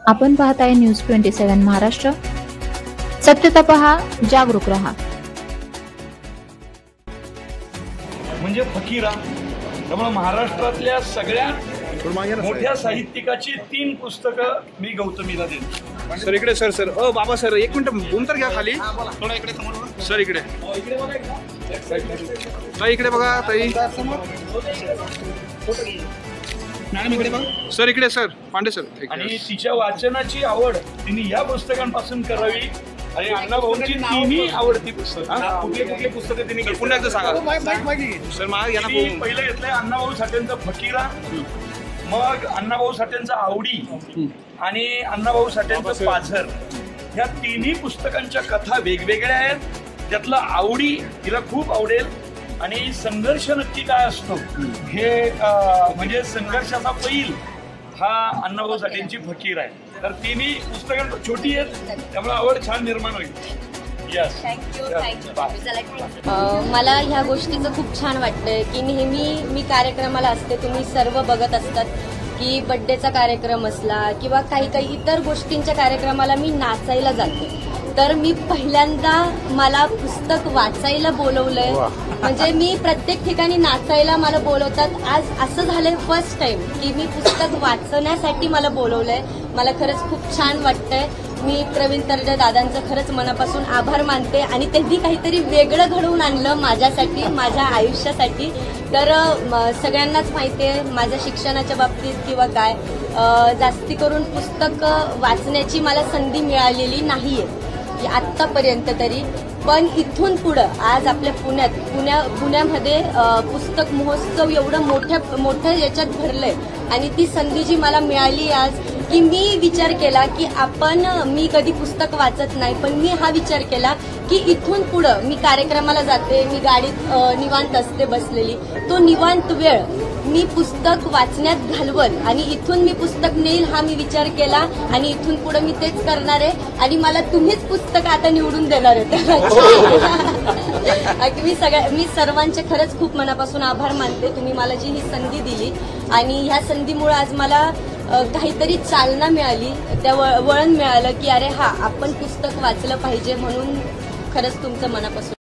आपण पाहताय न्यूज 27 महाराष्ट्र। सत्यता पहा, जागरूक रहा। म्हणजे फकीरा त्यामुळे महाराष्ट्रातल्या सगळ्यात मोठ्या साहित्यिकाची 3 पुस्तकं मी गौतमीला देतो। सर इकडे सर बाबा सर एक मिनिट बूम तर घ्या खाली थोडा इकडे समोर सर इकडे ताई इकडे बघा ताई मॅडम इकडे बघा सर इकडे सर पांडे सर आणि तिच्या वाचनाची आवड तिने या पुस्तकांपासून करावी आणि अण्णाभाऊंची तिन्ही आवडती पुस्तकं कुठले पुस्तकं तिने पुन्हा एकदा सांगा सर मला यांना पहिलं घेतलंय अण्णाभाऊ साठेंचा फकीरा, मग अण्णाभाऊ साठेंचा आवडी आणि अण्णाभाऊ साठेंचं पाझर। ह्या तिन्ही पुस्तकांच्या कथा वेगवेगळ्या आहेत। त्यातलं आवडी तिला खूप आवडेल आणि संघर्ष नक्की काय असतो हे म्हणजे संघर्षाचा पैल हा अण्णाभाऊ साठेंची फकीर आहे। तर तिन्ही पुस्तकं छोटी आहेत त्यामुळे आवड छान निर्माण होईल। यस मला ह्या गोष्टीचं खूप छान वाटतंय की नेहमी मी कार्यक्रमाला असते, तुम्ही सर्व बघत असतात की बड्डेचा कार्यक्रम असला किंवा काही इतर गोष्टींच्या कार्यक्रमाला मी नाचायला जाते, तर मी पहिल्यांदा मला पुस्तक वाचायला बोलवलंय। म्हणजे मी प्रत्येक ठिकाणी नाचायला मला बोलवतात, आज असं झालंय फर्स्ट टाइम की मी पुस्तक वाचण्यासाठी मला बोलवलंय। मला खरंच खूप छान वाटतंय। मी प्रवीण तरडे दादांचं खरंच मनापासून आभार मानते आणि त्यांनी काहीतरी वेगळं घडवून आणलं माझ्यासाठी, माझ्या आयुष्यासाठी। तर सगळ्यांनाच माहिती आहे माझ्या शिक्षणाच्या बाबतीत किंवा काय जास्ती करून पुस्तक वाचण्याची मला संधी मिळालेली नाहीये आत्तापर्यंत तरी, पण इथून पुढं आज आपल्या पुण्यामध्ये पुस्तक महोत्सव एवढं मोठं याच्यात भरलंय आणि ती संधी जी मला मिळाली आज की मी विचार केला की मी कधी पुस्तक वाचत नाही, पण मी हा विचार केला की इथून पुढं मी कार्यक्रमाला जाते, मी गाडीत निवांत असते बसलेली, तो निवांत वेळ मी पुस्तक वाचण्यात घालवल आणि इथून मी पुस्तक नेईल हा मी विचार केला आणि इथून पुढे मी तेच करणार आहे आणि मला तुम्हीच पुस्तक आता निवडून देणार आहेत। मी सर्वांचे खरंच खूप मनापासून आभार मानते, तुम्ही मला जी ही संधी दिली आणि ह्या संधीमुळे आज मला काहीतरी चालना मिळाली, त्या वळण मिळालं की अरे हा आपण पुस्तक वाचलं पाहिजे, म्हणून खरंच तुमचं मनापासून